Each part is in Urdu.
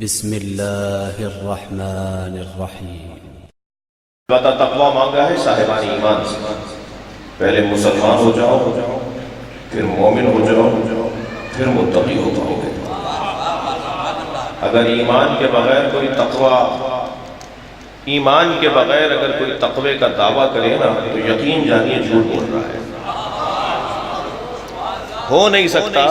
بسم اللہ الرحمن الرحیم۔ البتہ تقویٰ مانگا ہے صاحبان ایمان سے، پہلے مسلمان ہو جاؤ، پھر مومن ہو جاؤ، پھر متقی ہو جاؤ گے۔ اگر ایمان کے بغیر کوئی تقوی کا دعویٰ کرے نا تو یقین جانیے جھوٹ بول رہا ہے۔ ہو نہیں سکتا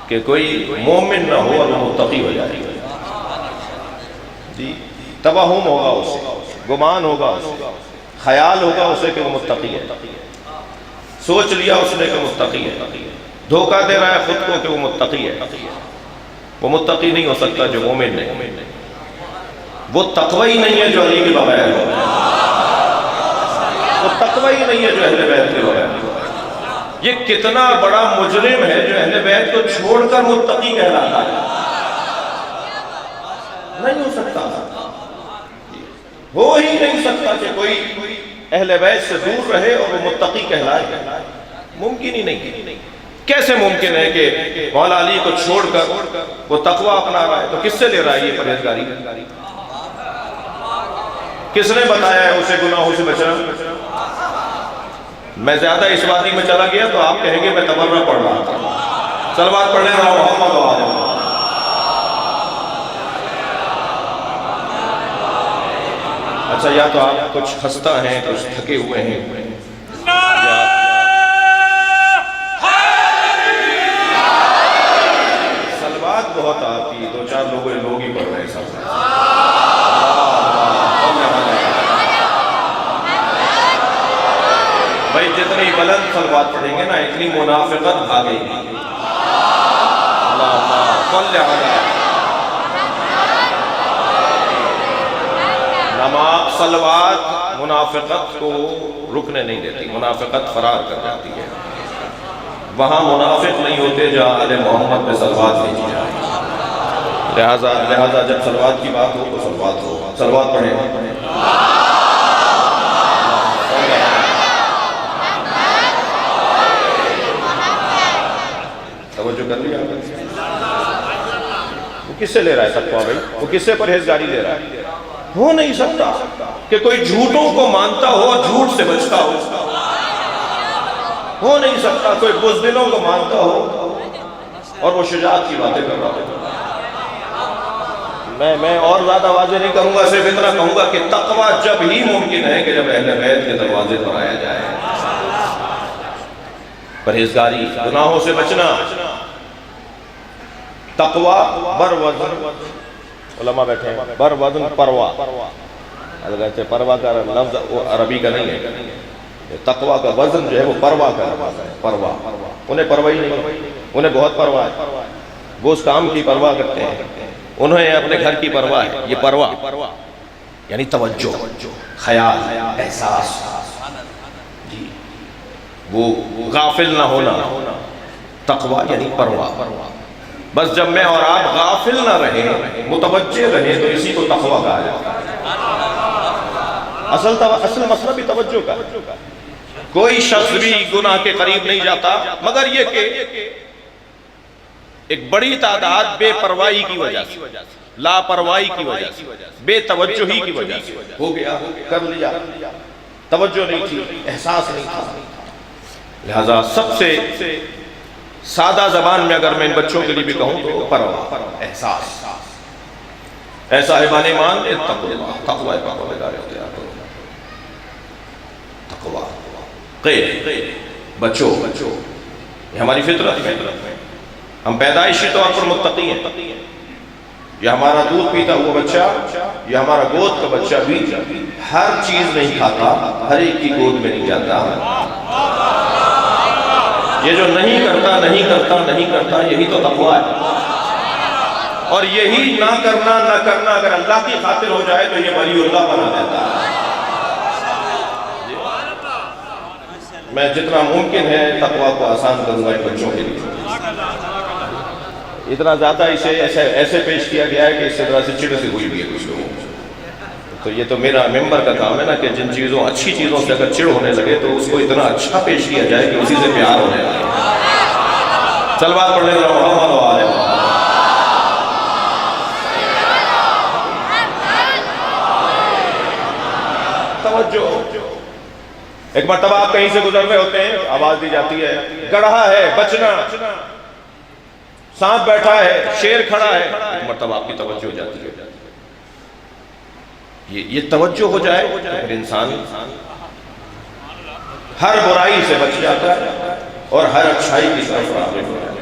کہ کوئی مومن نہ ہو اور وہ متقی ہو جائے گا جی۔ توہم ہوگا اسے، گمان ہوگا اسے، خیال ہوگا اسے کہ وہ متقی ہے، سوچ لیا اس نے کہ متقی ہے، دھوکہ دے رہا ہے خود کو کہ وہ متقی ہے۔ وہ متقی نہیں ہو سکتا جو مومن نہیں، وہ تقوی ہی نہیں ہے جو علی کے بغیر ہے، وہ تقوی ہی نہیں ہے جو اہل بیت کے بغیر ہے۔ یہ کتنا بڑا مجرم ہے جو اہل بیت کو چھوڑ کر متقی کہلاتا ہے، نہیں ہو سکتا، ہو ہی نہیں سکتا کہ کوئی اہل بیت سے دور رہے اور وہ متقی کہلائے، ممکن ہی نہیں۔ کیسے ممکن ہے کہ مولا علی کو چھوڑ کر وہ تقوی اپنا رہا ہے؟ تو کس سے لے رہا ہے یہ پرہیزگاری؟ کس نے بتایا ہے اسے گناہوں سے بچنا؟ میں زیادہ اس وادی میں چلا گیا تو آپ کہیں گے میں تبرہ پڑھ رہا تھا، صلوات پڑھنے والا محمد و آل۔ اچھا، یا تو آپ کچھ خستہ ہیں، کچھ تھکے ہوئے ہیں، صلوات بہت آپ کی، دو چار لوگ ہی پڑھ رہے ہیں سب۔ بھائی جتنی بلند صلوات پڑھیں گے نا اتنی منافقت بھاگے گی۔ اللہم صل علی نماز، صلوات منافقت کو رکنے نہیں دیتی، منافقت فرار کر جاتی ہے۔ وہاں منافق نہیں ہوتے جہاں آل محمد میں صلوات بھیجی جائے۔ لہذا جب صلوات کی بات ہو تو صلوات ہو، صلوات پڑھیں۔ توجہ کر لیا؟ وہ کس سے لے رہا ہے تقویٰ بھائی؟ وہ کس سے پرہیزگاری لے رہا ہے؟ ہو نہیں سکتا کہ کوئی جھوٹوں کو مانتا ہو اور جھوٹ سے بچتا ہو نہیں سکتا کوئی بزدلوں کو مانتا ہو اور وہ شجاعت کی باتیں کر رہا ہو۔ میں اور زیادہ واضح نہیں کروں گا، صرف اتنا کہوں گا کہ تقویٰ جب ہی ممکن ہے کہ جب اہل بیت کے دروازے پر آیا جائے۔ پرہیزگاری، گناہوں سے بچنا، تقویٰ بر وزن، علماء بیٹھے ہیں، بر وزن پروا، اگرچہ پروا کا لفظ عربی کا نہیں ہے، تقویٰ کا وزن جو ہے وہ پروا کا لفظ ہے، پروا۔ انہیں پرواہی نہیں، انہیں بہت پرواہ ہے، وہ اس کام کی پرواہ کرتے ہیں، انہیں اپنے گھر کی پرواہ ہے۔ یہ پرواہ یعنی توجہ، خیال، احساس، جی، وہ غافل نہ ہونا۔ تقویٰ یعنی پرواہ۔ بس جب میں اور آپ غافل نہ رہیں، متوجہ رہیں، تو اسی کو تقویٰ کہا جاتا ہے۔ اصل مسئلہ بھی توجہ کا۔ کوئی شخص بھی گناہ کے قریب نہیں جاتا مگر یہ کہ ایک بڑی تعداد بے پرواہی کی وجہ سے، لاپرواہی کی وجہ سے، بے توجہی کی وجہ سے ہو گیا، کر لیا، توجہ نہیں تھی، احساس نہیں تھا۔ لہذا سب سے سادہ زبان میں اگر میں ان بچوں کے لیے بھی کہوں تو پرواہ، احساس۔ اے صاحبان ایمان اتقوا اللہ، تقوی پروردگار اختیار کرو۔ تقوی، قید، بچو، یہ ہماری فطرت ہے۔ ہم پیدائشی طور پر متقی ہیں۔ یہ ہمارا دودھ پیتا ہوا بچہ، یہ ہمارا گود کا بچہ بھی ہر چیز نہیں کھاتا، ہر ایک کی گود میں نہیں جاتا۔ یہ جو نہیں کرتا یہی تو تقویٰ ہے۔ اور یہی نہ کرنا اگر اللہ کی خاطر ہو جائے تو یہ ولی اللہ بنا دیتا ہے۔ میں جتنا ممکن ہے تقویٰ کو آسان کروں گا بچوں کے لیے۔ اتنا زیادہ اسے ایسے پیش کیا گیا ہے کہ اس طرح سے چڑ سے ہوئی بھی ہے کچھ لوگوں۔ تو یہ تو میرا ممبر کا کام ہے نا کہ جن چیزوں، اچھی چیزوں سے اگر چڑ ہونے لگے تو اس کو اتنا اچھا پیش کیا جائے کہ اسی سے پیار ہونے لگے۔ صلوات پڑھنے والا محمد و آل محمد۔ ایک مرتبہ آپ کہیں سے گزر رہے ہوتے ہیں، آواز دی جاتی ہے گڑھا ہے بچنا، سانپ بیٹھا ہے، شیر کھڑا ہے، ایک مرتبہ آپ کی توجہ ہو جاتی ہے، یہ توجہ ہو جائے تو پھر انسان ہر برائی سے بچ جاتا ہے اور ہر اچھائی کی طرف راغب ہو جاتا ہے۔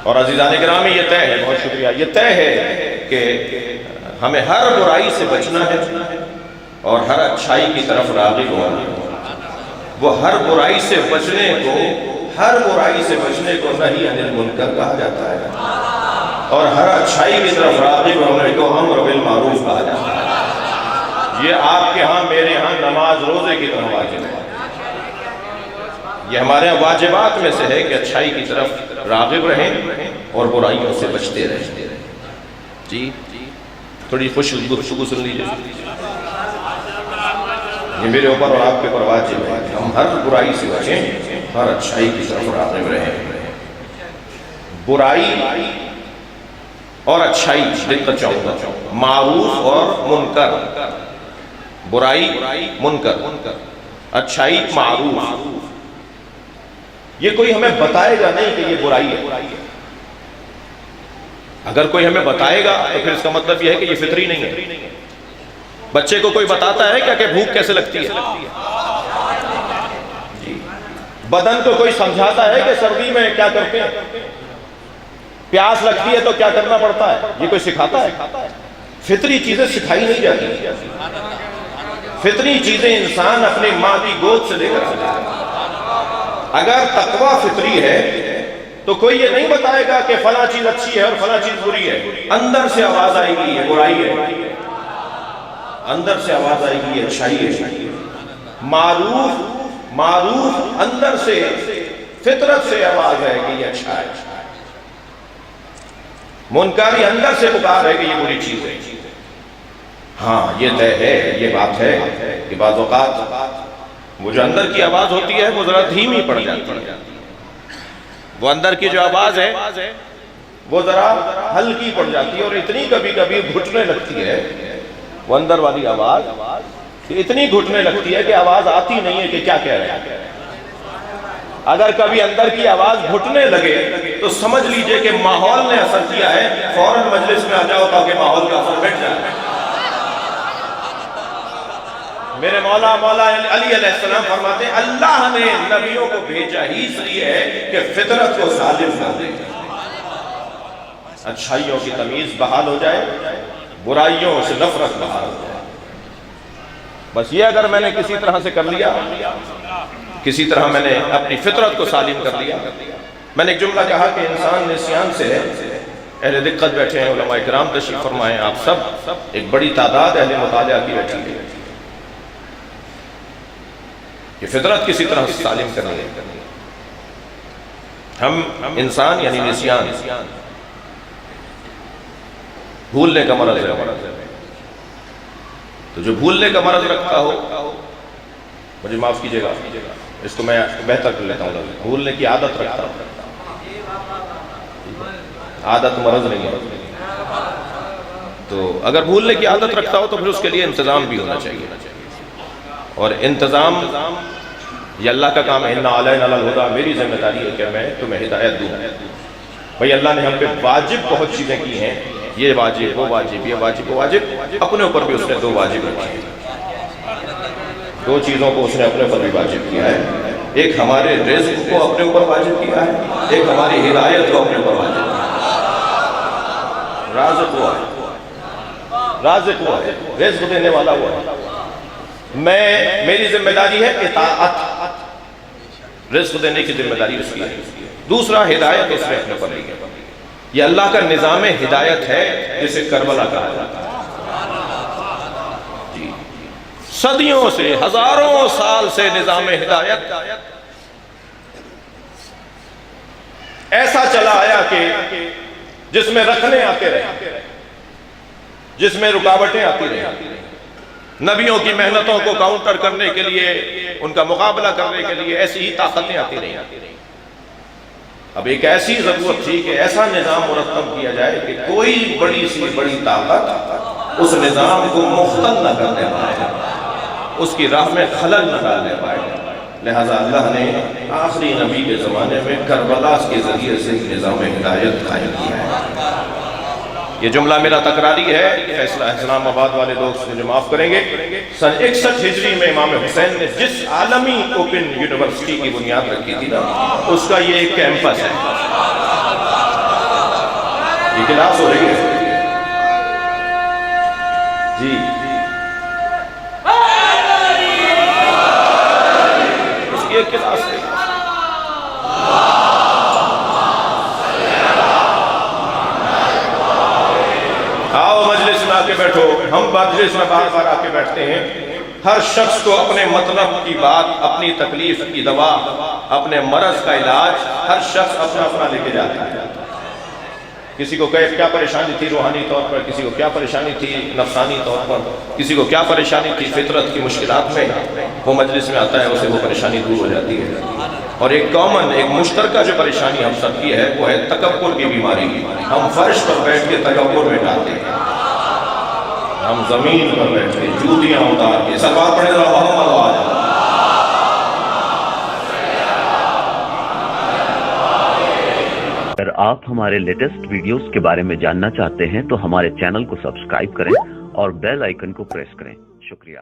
اور عزیزان گرامی یہ طے ہے، بہت شکریہ، یہ طے ہے کہ ہمیں ہر برائی سے بچنا ہے اور ہر اچھائی کی طرف راغب ہونا ہے۔ وہ ہر برائی سے بچنے کو نہی عن المنکر کہا جاتا ہے اور ہر اچھائی کی طرف راغب ہونے کو امر بالمعروف کہا جاتا ہے۔ یہ آپ کے ہاں میرے ہاں نماز روزے کی طرح واجب ہے، یہ ہمارے واجبات میں سے ہے کہ اچھائی کی طرف راغب رہیں اور برائیوں سے بچتے رہیں۔ جی تھوڑی خوش گفتگو سن لیجیے، یہ میرے اوپر اور آپ کے اوپر واجب ہے کہ ہم ہر برائی سے بچیں، ہر اچھائی کی طرف راغب رہیں۔ برائی اور اچھائی دقت چاہوں گا، معروف اور منکر، برائی منکر، اچھائی معروف، یہ کوئی ہمیں بتائے گا نہیں کہ یہ برائی ہے۔ اگر کوئی ہمیں بتائے گا تو پھر اس کا مطلب یہ ہے کہ یہ فطری نہیں ہے۔ بچے کو کوئی بتاتا ہے کیا کہ بھوک کیسے لگتی ہے؟ بدن کو کوئی سمجھاتا ہے کہ سردی میں کیا کرتے ہیں، پیاس لگتی ہے تو کیا کرنا پڑتا ہے، یہ کوئی سکھاتا ہے؟ فطری چیزیں سکھائی نہیں جاتی، فطری چیزیں انسان اپنی ماں کی گود سے لے کر آتا ہے۔ اگر تقوی فطری ہے تو کوئی یہ نہیں بتائے گا کہ فلاں چیز اچھی ہے اور فلاں چیز بری ہے، اندر سے آواز آئے گی یہ برائی ہے، اندر سے آواز آئے گی یہ اچھائی ہے۔ معروف اندر سے فطرت سے آواز آئے گی یہ اچھا ہے، منکاری اندر سے پکار ہے کہ یہ بری چیز ہے۔ ہاں یہ طے ہے، یہ بات ہے کہ بعض اوقات وہ جو اندر کی آواز ہوتی ہے وہ ذرا دھیمی پڑ جاتی ہے، وہ اندر کی جو آواز ہے وہ ذرا ہلکی پڑ جاتی ہے اور اتنی کبھی کبھی گھٹنے لگتی ہے، وہ اندر والی آواز اتنی گھٹنے لگتی ہے کہ آواز آتی نہیں ہے کہ کیا کہہ رہے ہیں۔ اگر کبھی اندر کی آواز گھٹنے لگے تو سمجھ لیجئے کہ ماحول نے اثر کیا ہے، فوراً مجلس میں آ جاؤ تاکہ ماحول کا اثر مٹ جائے۔ میرے مولا علی علیہ السلام فرماتے ہیں اللہ نے نبیوں کو بھیجا ہی اس لیے ہے کہ فطرت کو سالم کر دے، اچھائیوں کی تمیز بحال ہو جائے، برائیوں سے نفرت بحال ہو جائے۔ بس یہ اگر میں نے کسی طرح سے کر لیا، کسی طرح میں نے اپنی فطرت کو سالم کر لیا۔ میں نے ایک جملہ کہا کہ انسان نسیان سے ہے، اہل دقت بیٹھے ہیں، علماء کرام تشریف فرمائے، آپ سب ایک بڑی تعداد اہل مطالعہ کی بیٹھی ہے، یہ فطرت کسی طرح سے سالم کرنی ہے۔ ہم انسان یعنی نسیان، بھولنے کا مرض ہے، تو جو بھولنے کا مرض رکھتا ہو، مجھے معاف کیجئے گا، اس کو میں بہتر کر لیتا ہوں، بھولنے کی عادت رکھتا ہوں، عادت مرض نہیں ہے، تو اگر بھولنے کی عادت رکھتا ہو تو پھر اس کے لیے انتظام بھی ہونا چاہیے، اور انتظام یہ اللہ کا کام ہے۔ اِنَّ عَلَيْنَا لَلْهُدَىٰ، میری ذمہ داری ہے کہ میں تمہیں ہدایت دوں۔ بھئی اللہ نے ہم پہ واجب بہت چیزیں کی ہیں، یہ واجب وہ واجب، یہ واجب وہ واجب، اپنے اوپر بھی اس نے 2 واجب رکھے ہیں، 2 چیزوں کو اس نے اپنے اوپر بھی واجب کیا ہے، ایک ہمارے رزق کو اپنے اوپر واجب کیا ہے، ایک ہماری ہدایت کو اپنے اوپر واجب کیا ہے۔ رازق ہوا ہے، رازق ہوا ہے، رزق دینے والا ہوا ہے، میری ذمہ داری ہے اطاعت، رزق دینے کی ذمہ داری اس کی ہے۔ دوسرا ہدایت اس نے اپنے پر لی ہے، یہ اللہ کا نظام ہدایت ہے جسے کربلا کہا جاتا ہے۔ صدیوں سے، ہزاروں سال سے نظام ہدایت ایسا چلا آیا کہ جس میں رکھنے آتے رہے، جس میں رکاوٹیں آتی رہی، نبیوں کی محنتوں کو کاؤنٹر کرنے کے لیے، ان کا مقابلہ کرنے کے لیے ایسی ہی طاقتیں آتی رہی۔ اب ایک ایسی ضرورت تھی کہ ایسا نظام مرتب کیا جائے کہ کوئی بڑی سی بڑی طاقت اس نظام کو مختل نہ کرنے پائے۔ اس کی راہ میں خلل نہ ڈالنے پائے. لہذا اللہ نے آخری نبی کے زمانے میں کربلا کے ذریعے سے نظام ہدایت قائم کیا ہے. یہ جملہ میرا تکراری ہے، فیصلہ اسلام آباد والے دوست مجھے معاف کریں گے. سن 61 ہجری میں امام حسین نے جس عالمی اوپن یونیورسٹی کی بنیاد رکھی تھی نا، اس کا یہ ایک کیمپس ہے. یہ کلاس ہو رہی ہے جی، اس کی ایک کلاس ہے. آؤ مجلس میں آ کے بیٹھو. ہم مجلس میں بار بار آ کے بیٹھتے ہیں. ہر شخص کو اپنے مطلب کی بات، اپنی تکلیف کی دوا، اپنے مرض کا علاج ہر شخص اپنا اپنا لے کے جاتا ہے. کسی کو کیا پریشانی تھی روحانی طور پر، کسی کو کیا پریشانی تھی نفسانی طور پر، کسی کو کیا پریشانی تھی فطرت کی مشکلات میں. وہ مجلس میں آتا ہے، اسے وہ پریشانی دور ہو جاتی ہے. اور ایک کامن، ایک مشترکہ جو پریشانی ہم سب کی ہے وہ ہے تکبر کی بیماری. ہم فرش پر بیٹھ کے تکبر میں ڈالتے ہیں، ہم زمین پر بیٹھ کے جوتیاں اتار کے سلوات پڑھیں ذرا محمد آج. اگر آپ ہمارے لیٹسٹ ویڈیوز کے بارے میں جاننا چاہتے ہیں تو ہمارے چینل کو سبسکرائب کریں اور بیل آئیکن کو پریس کریں. شکریہ.